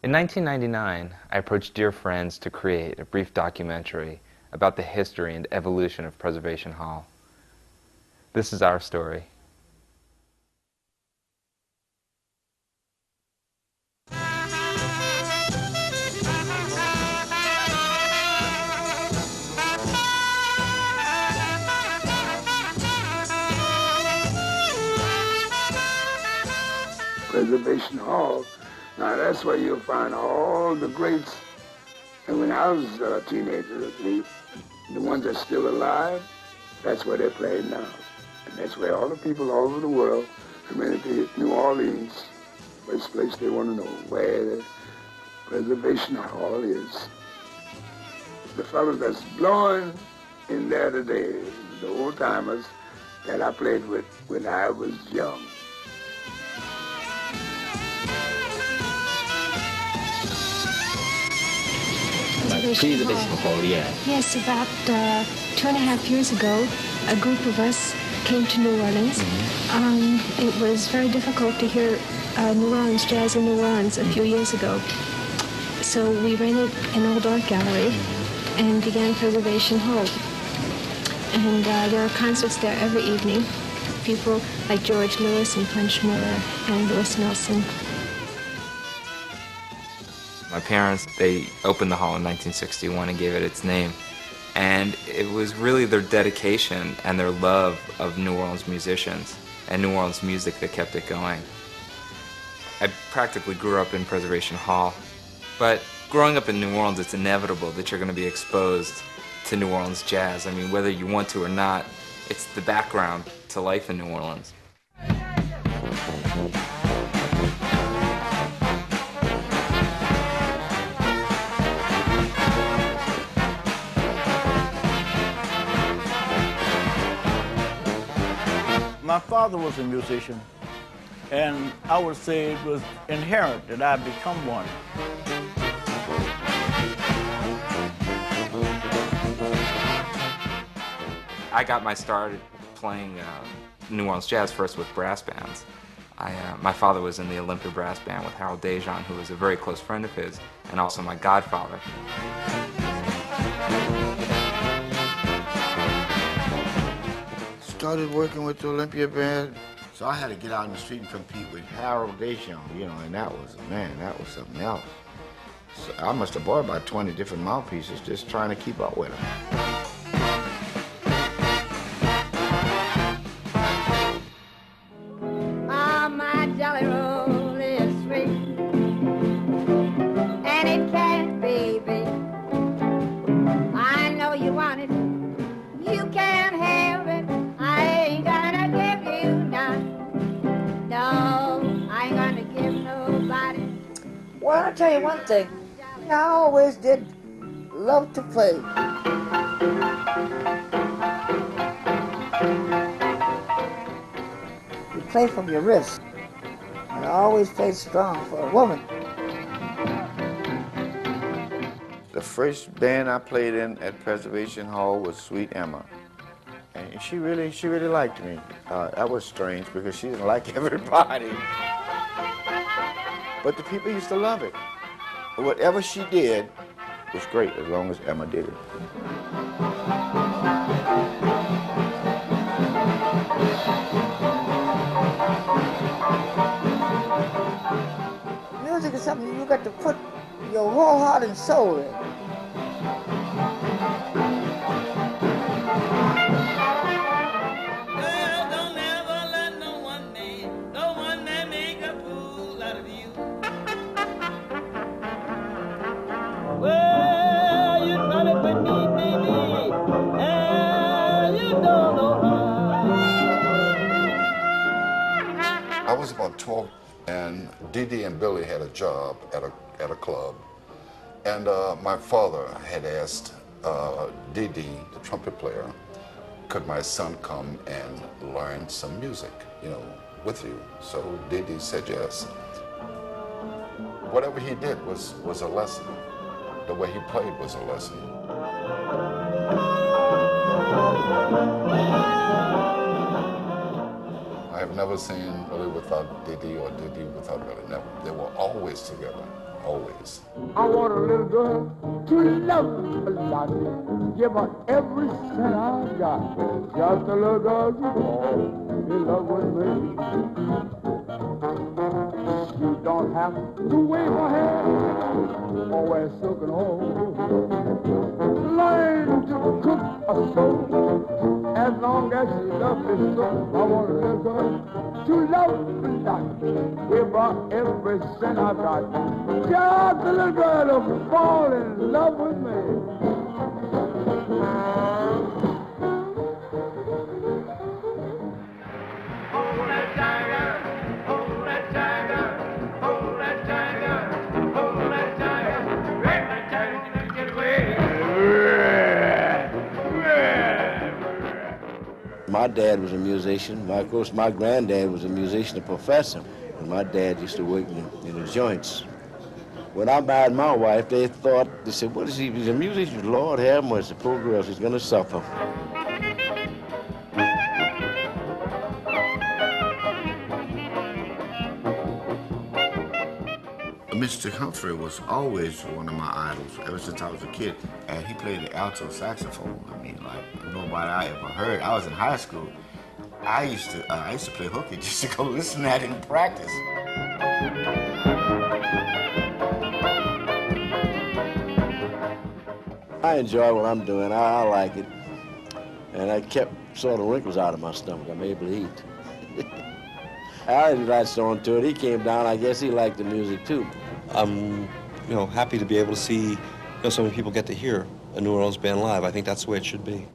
In 1999, I approached dear friends to create a brief documentary about the history and evolution of Preservation Hall. This is our story. Preservation Hall. Now that's where you'll find all the greats. And when I was a teenager, the ones that's still alive, that's where they're playing now. And that's where all the people all over the world, community, New Orleans, first place they want to know where the Preservation Hall is. The fellows that's blowing in there today, the old timers that I played with when I was young. Preservation Hall, yeah. Yes, about 2.5 years ago, a group of us came to New Orleans. It was very difficult to hear New Orleans jazz in New Orleans a few years ago. So we rented an old art gallery and began Preservation Hall. And there are concerts there every evening. People like George Lewis and Punch Miller and Louis Nelson. My parents, they opened the hall in 1961 and gave it its name. And it was really their dedication and their love of New Orleans musicians and New Orleans music that kept it going. I practically grew up in Preservation Hall, but growing up in New Orleans, it's inevitable that you're going to be exposed to New Orleans jazz. I mean, whether you want to or not, it's the background to life in New Orleans. My father was a musician, and I would say it was inherent that I become one. I got my start playing New Orleans jazz first with brass bands. My father was in the Olympia Brass Band with Harold Dejan, who was a very close friend of his, and also my godfather. Started working with the Olympia Band, so I had to get out in the street and compete with Harold Dejan, you know, and that was something else. So I must have bought about 20 different mouthpieces just trying to keep up with him. Oh, my Jelly Roll is sweet, and it can't be beat. I know you want it, you can't have it. I ain't gonna give you none. No, I ain't gonna give nobody. Well, I'll tell you one thing. I always did love to play. You play from your wrist. And I always played strong for a woman. The first band I played in at Preservation Hall was Sweet Emma. And she really liked me. That was strange because she didn't like everybody. But the people used to love it. Whatever she did was great as long as Emma did it. Music is something you got to put your whole heart and soul in. I was about 12, and Dee Dee and Billy had a job at a club, and my father had asked Dee Dee, the trumpet player, could my son come and learn some music, you know, with you? So Dee Dee said yes. Whatever he did was a lesson. The way he played was a lesson. I have never seen Billy without Dee Dee or Dee Dee without Billy. Never. They were always together, always. I want a little girl to love a lot. Give her every cent I got. Just a little girl to fall in love with me. She don't have to wave her hair or wear silken hose. Learn to cook a soul as long as she loves me so. I want a little girl to love a lot. Give her every cent I got. Just a little girl to fall in love with me. Hold that tiger, hold that tiger, hold that tiger, hold that tiger, grab that tiger, get away. My dad was a musician. Of course, my granddad was a musician, a professor. And my dad used to work in the joints. When I married my wife, they said, what is he? He's a musician. Lord have mercy, poor girl, she's going to suffer. Mr. Humphrey was always one of my idols ever since I was a kid. And he played the alto saxophone. I mean, like nobody I ever heard. I was in high school. I used to play hooky just to go listen at him practice. I enjoy what I'm doing. I like it. And I kept sort of wrinkles out of my stomach. I'm able to eat. Harry latched on to it. He came down. I guess he liked the music too. I'm, happy to be able to see, so many people get to hear a New Orleans band live. I think that's the way it should be.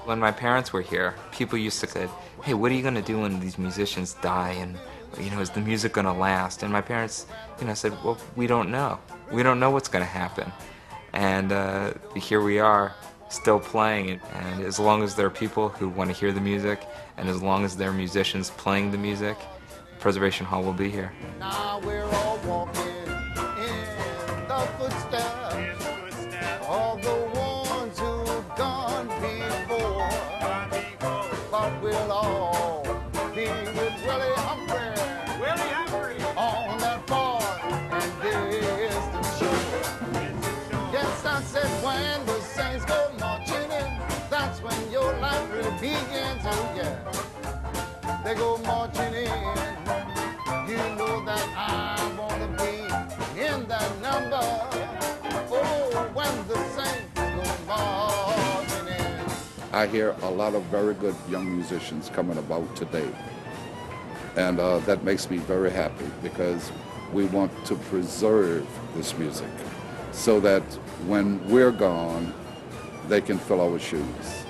When my parents were here, people used to say, hey, what are you going to do when these musicians die? And, is the music going to last? And my parents, said, well, we don't know. We don't know what's going to happen. And here we are, still playing it. And as long as there are people who want to hear the music, and as long as there are musicians playing the music, Preservation Hall will be here. Now we're all walking in the footsteps of the ones who've gone before. But we'll all be with Willie Humphrey on that far and distant shore. Yes, I said when the saints go marching in, that's when your life really begins. Oh yeah, they go marching in. You know that I wanna be in that number. Oh, when the saints go marching in. I hear a lot of very good young musicians coming about today. And that makes me very happy because we want to preserve this music so that when we're gone, they can fill our shoes.